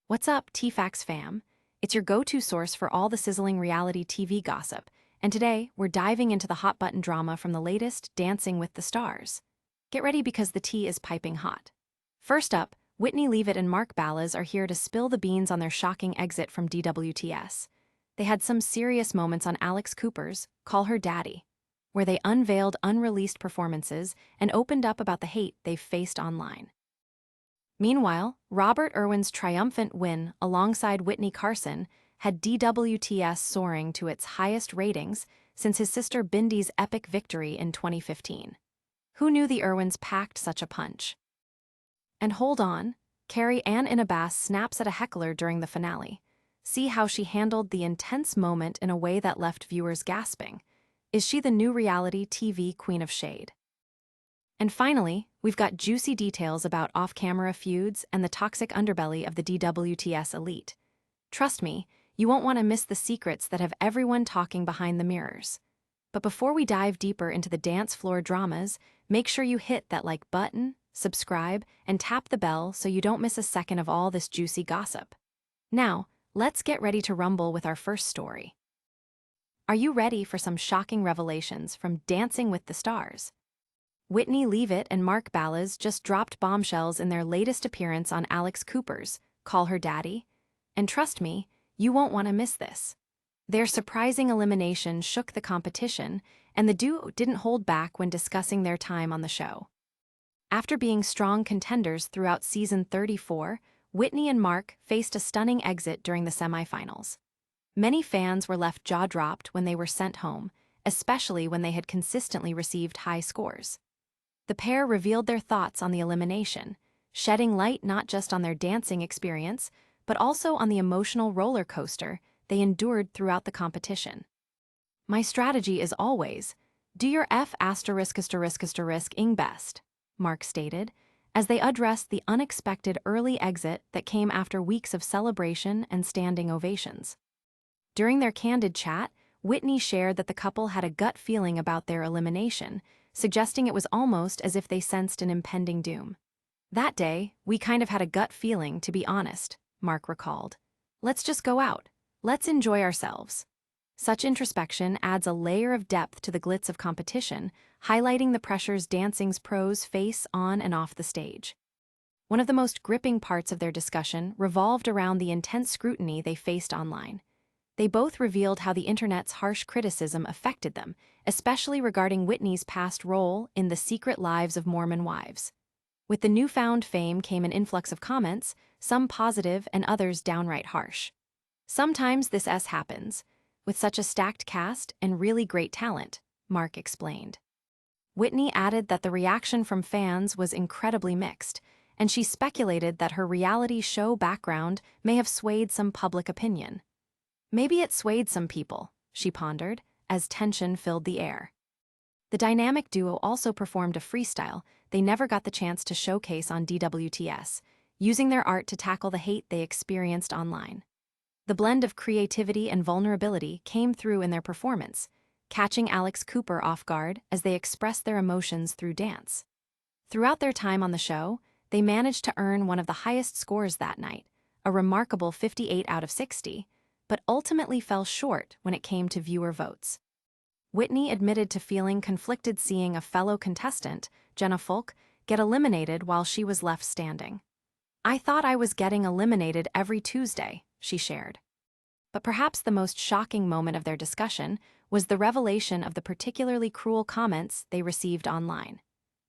What's up, TFAX fam? It's your go-to source for all the sizzling reality TV gossip, and today we're diving into the hot-button drama from the latest Dancing with the Stars. Get ready because the tea is piping hot. First up, Whitney, Leavitt, and Ballas are here to spill the beans on their shocking exit from DWTS. They had some serious moments on Alex Cooper's Call Her Daddy, where they unveiled unreleased performances and opened up about the hate they've faced online. Meanwhile, Irwin's triumphant win alongside Whitney Carson had DWTS soaring to its highest ratings since his sister Bindi's epic victory in 2015. Who knew the Irwins packed such a punch? And hold on, Carrie Ann Inaba snaps at a heckler during the finale. See how she handled the intense moment in a way that left viewers gasping. Is she the new reality TV queen of shade? And finally, we've got juicy details about off-camera feuds and the toxic underbelly of the DWTS elite. Trust me, you won't want to miss the secrets that have everyone talking behind the mirrors. But before we dive deeper into the dance floor dramas, make sure you hit that like button, subscribe, and tap the bell so you don't miss a second of all this juicy gossip. Now, let's get ready to rumble with our first story. Are you ready for some shocking revelations from Dancing with the Stars? Whitney, Leavitt, and Ballas just dropped bombshells in their latest appearance on Alex Cooper's Call Her Daddy. And trust me, you won't want to miss this. Their surprising elimination shook the competition, and the duo didn't hold back when discussing their time on the show. After being strong contenders throughout season 34, Whitney and Mark faced a stunning exit during the semifinals. Many fans were left jaw-dropped when they were sent home, especially when they had consistently received high scores. The pair revealed their thoughts on the elimination, shedding light not just on their dancing experience, but also on the emotional roller coaster they endured throughout the competition. My strategy is always, do your ing best, Mark stated, as they addressed the unexpected early exit that came after weeks of celebration and standing ovations. During their candid chat, Whitney shared that the couple had a gut feeling about their elimination, suggesting it was almost as if they sensed an impending doom. That day, we kind of had a gut feeling, to be honest, Mark recalled. Let's just go out. Let's enjoy ourselves. Such introspection adds a layer of depth to the glitz of competition, highlighting the pressures dancing's pros face on and off the stage. One of the most gripping parts of their discussion revolved around the intense scrutiny they faced online. They both revealed how the internet's harsh criticism affected them, especially regarding Whitney's past role in The Secret Lives of Mormon Wives. With the newfound fame came an influx of comments, some positive and others downright harsh. Sometimes this happens, with such a stacked cast and really great talent, Mark explained. Whitney added that the reaction from fans was incredibly mixed, and she speculated that her reality show background may have swayed some public opinion. Maybe it swayed some people, she pondered, as tension filled the air. The dynamic duo also performed a freestyle they never got the chance to showcase on DWTS, using their art to tackle the hate they experienced online. The blend of creativity and vulnerability came through in their performance, catching Alex Cooper off guard as they expressed their emotions through dance. Throughout their time on the show, they managed to earn one of the highest scores that night, a remarkable 58 out of 60, but ultimately fell short when it came to viewer votes. Whitney admitted to feeling conflicted seeing a fellow contestant, Jenna Folk, get eliminated while she was left standing. I thought I was getting eliminated every Tuesday, she shared. But perhaps the most shocking moment of their discussion was the revelation of the particularly cruel comments they received online.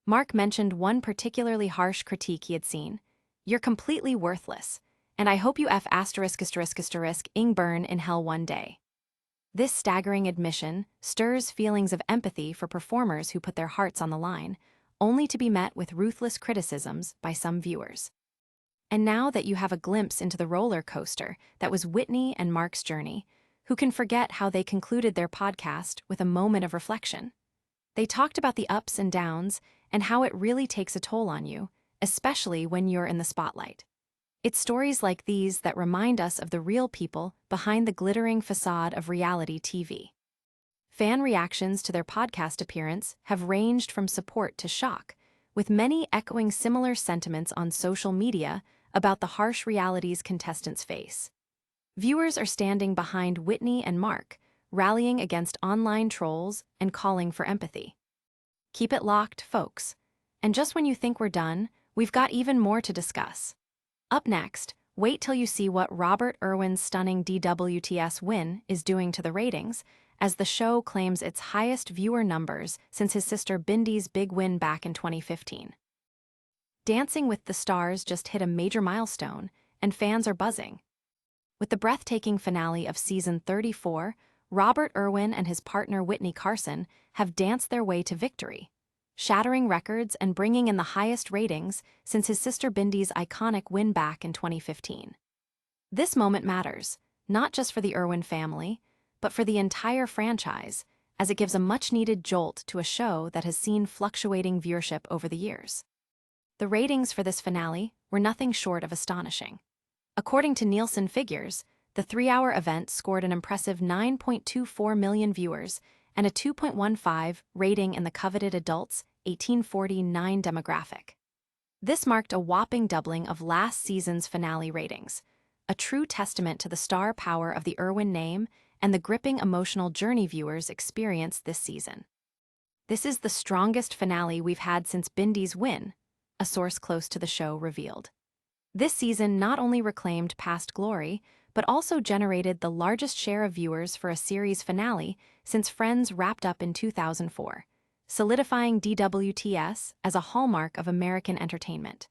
Mark mentioned one particularly harsh critique he had seen. "You're completely worthless, and I hope you ing burn in hell one day." This staggering admission stirs feelings of empathy for performers who put their hearts on the line, only to be met with ruthless criticisms by some viewers. And now that you have a glimpse into the roller coaster that was Whitney and Mark's journey, who can forget how they concluded their podcast with a moment of reflection? They talked about the ups and downs and how it really takes a toll on you, especially when you're in the spotlight. It's stories like these that remind us of the real people behind the glittering facade of reality TV. Fan reactions to their podcast appearance have ranged from support to shock, with many echoing similar sentiments on social media about the harsh realities contestants face. Viewers are standing behind Whitney and Mark, rallying against online trolls and calling for empathy. Keep it locked, folks. And just when you think we're done, we've got even more to discuss. Up next, wait till you see what Robert Irwin's stunning DWTS win is doing to the ratings, as the show claims its highest viewer numbers since his sister Bindi's big win back in 2015. Dancing with the Stars just hit a major milestone, and fans are buzzing. With the breathtaking finale of season 34, Robert Irwin and his partner Whitney Carson have danced their way to victory, shattering records and bringing in the highest ratings since his sister Bindi's iconic win back in 2015. This moment matters, not just for the Irwin family, but for the entire franchise, as it gives a much-needed jolt to a show that has seen fluctuating viewership over the years. The ratings for this finale were nothing short of astonishing. According to Nielsen figures, the 3-hour event scored an impressive 9.24 million viewers and a 2.15 rating in the coveted adults 1849 demographic. This marked a whopping doubling of last season's finale ratings, a true testament to the star power of the Irwin name and the gripping emotional journey viewers experienced this season. This is the strongest finale we've had since Bindi's win, a source close to the show revealed. This season not only reclaimed past glory, but also generated the largest share of viewers for a series finale since Friends wrapped up in 2004, solidifying DWTS as a hallmark of American entertainment.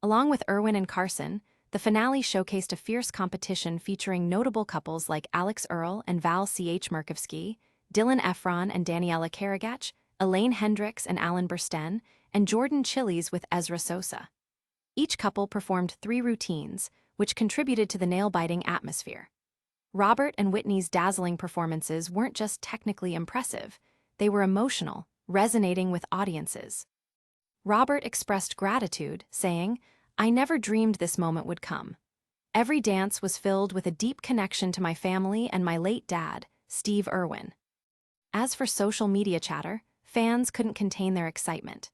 Along with Irwin and Carson, the finale showcased a fierce competition featuring notable couples like Alex Earle and Val C.H. Murkowski, Dylan Efron and Daniela Karagach, Elaine Hendricks and Alan Burstyn, and Jordan Chiles with Ezra Sosa. Each couple performed 3 routines, which contributed to the nail-biting atmosphere. Robert and Whitney's dazzling performances weren't just technically impressive, they were emotional, resonating with audiences. Robert expressed gratitude, saying, "I never dreamed this moment would come. Every dance was filled with a deep connection to my family and my late dad, Steve Irwin." As for social media chatter, fans couldn't contain their excitement.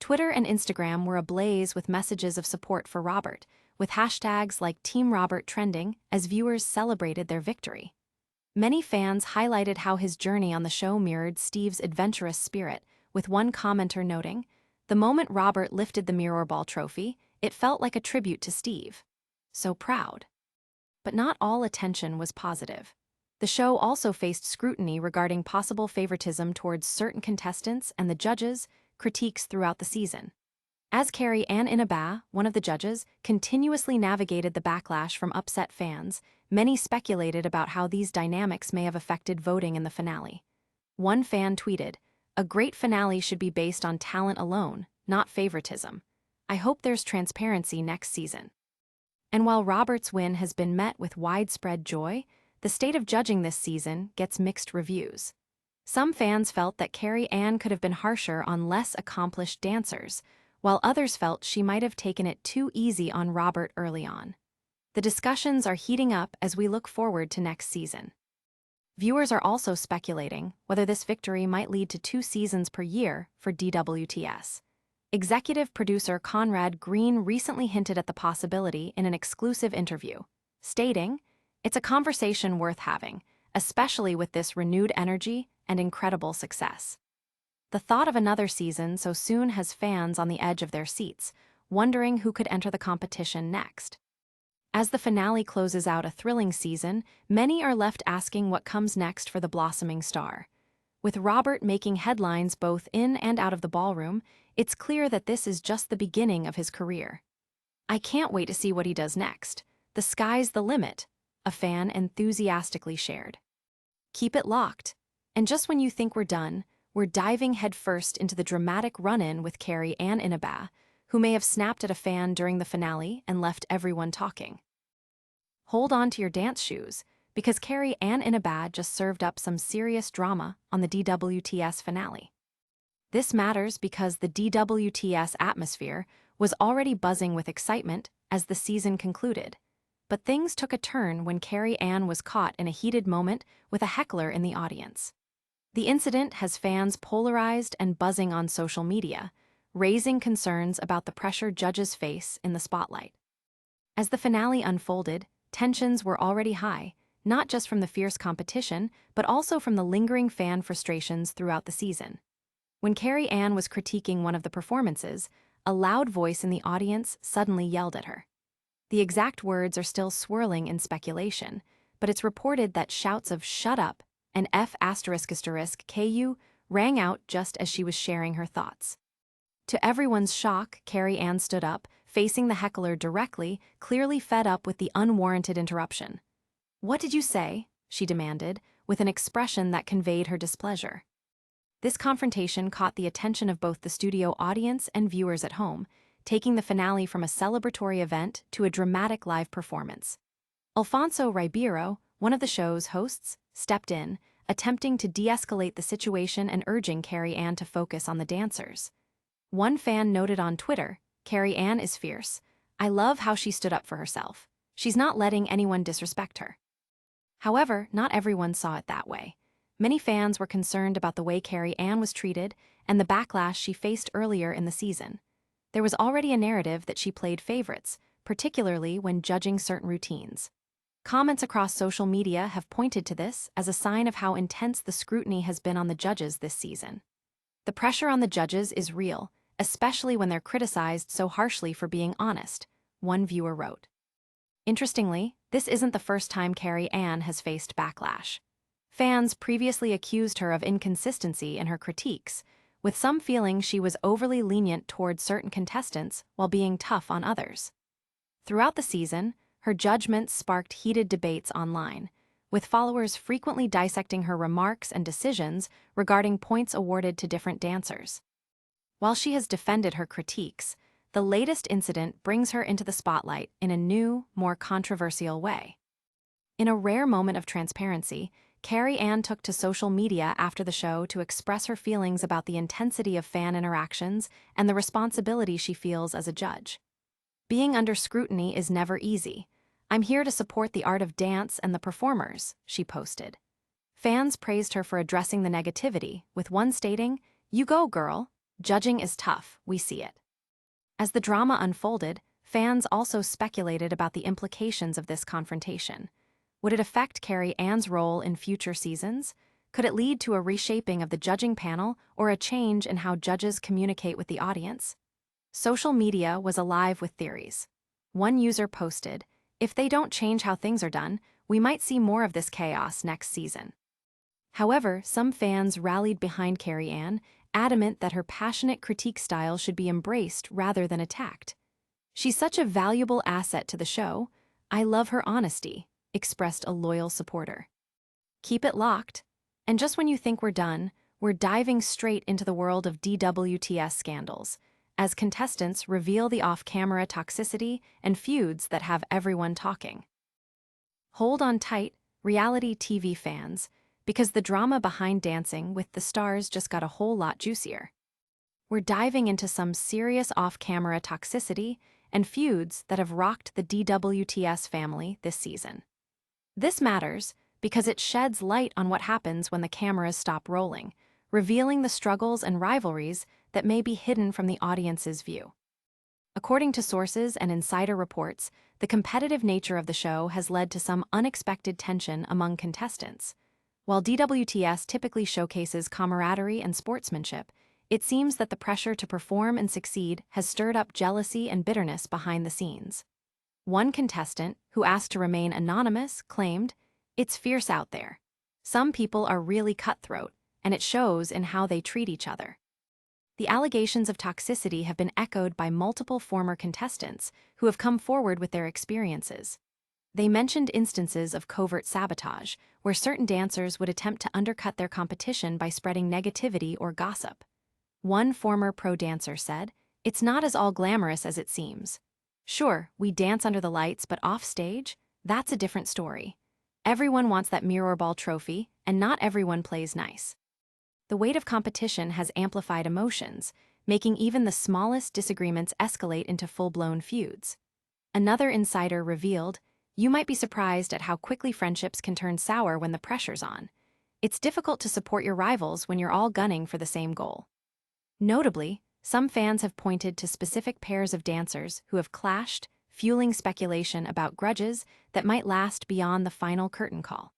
Twitter and Instagram were ablaze with messages of support for Robert, with hashtags like Team Robert trending as viewers celebrated their victory. Many fans highlighted how his journey on the show mirrored Steve's adventurous spirit, with one commenter noting, "The moment Robert lifted the Mirror Ball trophy, it felt like a tribute to Steve. So proud." But not all attention was positive. The show also faced scrutiny regarding possible favoritism towards certain contestants and the judges, critiques throughout the season. As Carrie Ann Inaba, one of the judges, continuously navigated the backlash from upset fans, many speculated about how these dynamics may have affected voting in the finale. One fan tweeted, "A great finale should be based on talent alone, not favoritism. I hope there's transparency next season." And while Robert's win has been met with widespread joy, the state of judging this season gets mixed reviews. Some fans felt that Carrie Ann could have been harsher on less accomplished dancers, while others felt she might have taken it too easy on Robert early on. The discussions are heating up as we look forward to next season. Viewers are also speculating whether this victory might lead to 2 seasons per year for DWTS. Executive producer Conrad Green recently hinted at the possibility in an exclusive interview, stating, "It's a conversation worth having, especially with this renewed energy and incredible success." The thought of another season so soon has fans on the edge of their seats, wondering who could enter the competition next. As the finale closes out a thrilling season, many are left asking what comes next for the blossoming star. With Robert making headlines both in and out of the ballroom, it's clear that this is just the beginning of his career. "I can't wait to see what he does next. The sky's the limit," a fan enthusiastically shared. Keep it locked. And just when you think we're done, we're diving headfirst into the dramatic run-in with Carrie Ann Inaba, who may have snapped at a fan during the finale and left everyone talking. Hold on to your dance shoes, because Carrie Ann Inaba just served up some serious drama on the DWTS finale. This matters because the DWTS atmosphere was already buzzing with excitement as the season concluded. But things took a turn when Carrie Ann was caught in a heated moment with a heckler in the audience. The incident has fans polarized and buzzing on social media, raising concerns about the pressure judges face in the spotlight. As the finale unfolded, tensions were already high, not just from the fierce competition, but also from the lingering fan frustrations throughout the season. When Carrie Ann was critiquing one of the performances, a loud voice in the audience suddenly yelled at her. The exact words are still swirling in speculation, but it's reported that shouts of "shut up" and F***KU rang out just as she was sharing her thoughts. To everyone's shock, Carrie Ann stood up, facing the heckler directly, clearly fed up with the unwarranted interruption. "What did you say?" she demanded, with an expression that conveyed her displeasure. This confrontation caught the attention of both the studio audience and viewers at home, taking the finale from a celebratory event to a dramatic live performance. Alfonso Ribeiro, one of the show's hosts, stepped in, attempting to de-escalate the situation and urging Carrie Ann to focus on the dancers. One fan noted on Twitter, "Carrie Ann is fierce. I love how she stood up for herself. She's not letting anyone disrespect her." However, not everyone saw it that way. Many fans were concerned about the way Carrie Ann was treated and the backlash she faced earlier in the season. There was already a narrative that she played favorites, particularly when judging certain routines. Comments across social media have pointed to this as a sign of how intense the scrutiny has been on the judges this season. The pressure on the judges is real, especially when they're criticized so harshly for being honest, one viewer wrote. Interestingly, this isn't the first time Carrie Ann has faced backlash. Fans previously accused her of inconsistency in her critiques, with some feeling she was overly lenient toward certain contestants while being tough on others. Throughout the season, her judgments sparked heated debates online, with followers frequently dissecting her remarks and decisions regarding points awarded to different dancers. While she has defended her critiques, the latest incident brings her into the spotlight in a new, more controversial way. In a rare moment of transparency, Carrie Ann took to social media after the show to express her feelings about the intensity of fan interactions and the responsibility she feels as a judge. "Being under scrutiny is never easy. I'm here to support the art of dance and the performers," she posted. Fans praised her for addressing the negativity, with one stating, "You go, girl. Judging is tough, we see it." As the drama unfolded, fans also speculated about the implications of this confrontation. Would it affect Carrie Ann's role in future seasons? Could it lead to a reshaping of the judging panel or a change in how judges communicate with the audience? Social media was alive with theories. One user posted, "If they don't change how things are done, we might see more of this chaos next season." However, some fans rallied behind Carrie Ann, adamant that her passionate critique style should be embraced rather than attacked. "She's such a valuable asset to the show. I love her honesty," expressed a loyal supporter. Keep it locked. And just when you think we're done, we're diving straight into the world of DWTS scandals, as contestants reveal the off-camera toxicity and feuds that have everyone talking. Hold on tight, reality TV fans, because the drama behind Dancing with the Stars just got a whole lot juicier. We're diving into some serious off-camera toxicity and feuds that have rocked the DWTS family this season. This matters because it sheds light on what happens when the cameras stop rolling, revealing the struggles and rivalries that may be hidden from the audience's view. According to sources and insider reports, the competitive nature of the show has led to some unexpected tension among contestants. While DWTS typically showcases camaraderie and sportsmanship, it seems that the pressure to perform and succeed has stirred up jealousy and bitterness behind the scenes. One contestant, who asked to remain anonymous, claimed, "It's fierce out there. Some people are really cutthroat, and it shows in how they treat each other." The allegations of toxicity have been echoed by multiple former contestants who have come forward with their experiences. They mentioned instances of covert sabotage, where certain dancers would attempt to undercut their competition by spreading negativity or gossip. One former pro dancer said, "It's not as all glamorous as it seems. Sure, we dance under the lights, but off stage, that's a different story. Everyone wants that mirror ball trophy, and not everyone plays nice." The weight of competition has amplified emotions, making even the smallest disagreements escalate into full-blown feuds. Another insider revealed, "You might be surprised at how quickly friendships can turn sour when the pressure's on. It's difficult to support your rivals when you're all gunning for the same goal." Notably, some fans have pointed to specific pairs of dancers who have clashed, fueling speculation about grudges that might last beyond the final curtain call.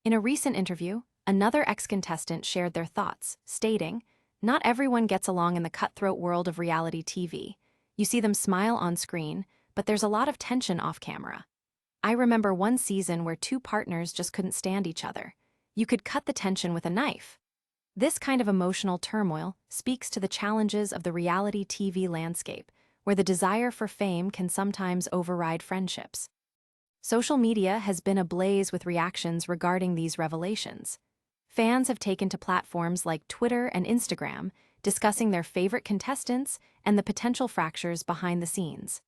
In a recent interview, another ex-contestant shared their thoughts, stating, "Not everyone gets along in the cutthroat world of reality TV. You see them smile on screen, but there's a lot of tension off camera. I remember one season where two partners just couldn't stand each other. You could cut the tension with a knife." This kind of emotional turmoil speaks to the challenges of the reality TV landscape, where the desire for fame can sometimes override friendships. Social media has been ablaze with reactions regarding these revelations. Fans have taken to platforms like Twitter and Instagram, discussing their favorite contestants and the potential fractures behind the scenes.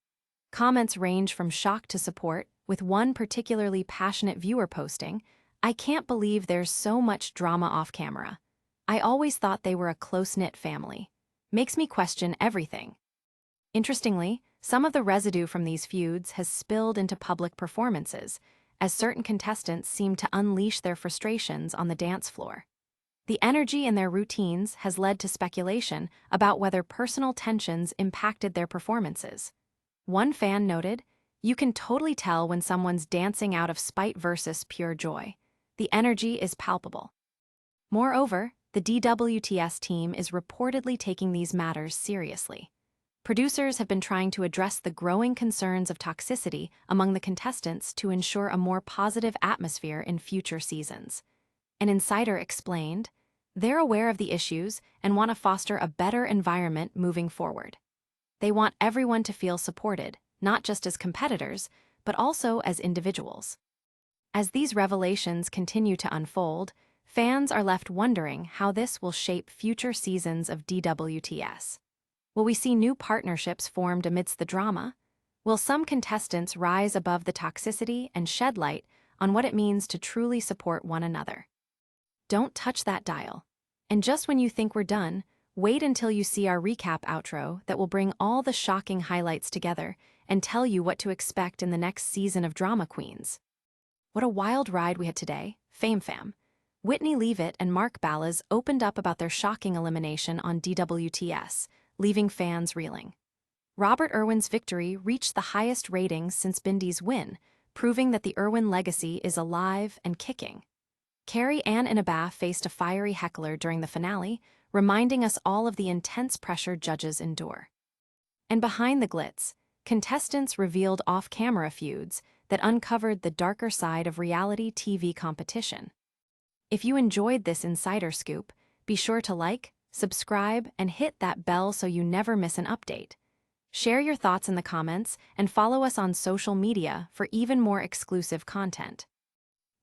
Comments range from shock to support, with one particularly passionate viewer posting, "I can't believe there's so much drama off camera. I always thought they were a close-knit family. Makes me question everything." Interestingly, some of the residue from these feuds has spilled into public performances, as certain contestants seem to unleash their frustrations on the dance floor. The energy in their routines has led to speculation about whether personal tensions impacted their performances. One fan noted, "You can totally tell when someone's dancing out of spite versus pure joy. The energy is palpable." Moreover, the DWTS team is reportedly taking these matters seriously. Producers have been trying to address the growing concerns of toxicity among the contestants to ensure a more positive atmosphere in future seasons. An insider explained, "They're aware of the issues and want to foster a better environment moving forward. They want everyone to feel supported, not just as competitors, but also as individuals." As these revelations continue to unfold, fans are left wondering how this will shape future seasons of DWTS. Will we see new partnerships formed amidst the drama? Will some contestants rise above the toxicity and shed light on what it means to truly support one another? Don't touch that dial. And just when you think we're done, wait until you see our recap outro that will bring all the shocking highlights together and tell you what to expect in the next season of Drama Queens. What a wild ride we had today, Fame Fam. Whitney, Leavitt, and Ballas opened up about their shocking elimination on DWTS, leaving fans reeling. Irwin's victory reached the highest ratings since Bindi's win, proving that the Irwin legacy is alive and kicking. Carrie Ann Inaba faced a fiery heckler during the finale, reminding us all of the intense pressure judges endure. And behind the glitz, contestants revealed off-camera feuds that uncovered the darker side of reality TV competition. If you enjoyed this insider scoop, be sure to like, subscribe, and hit that bell so you never miss an update. Share your thoughts in the comments and follow us on social media for even more exclusive content.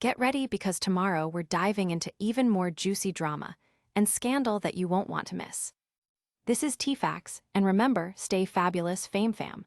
Get ready because tomorrow we're diving into even more juicy drama and scandal that you won't want to miss. This is T-Fax, and remember, stay fabulous, Fame Fam.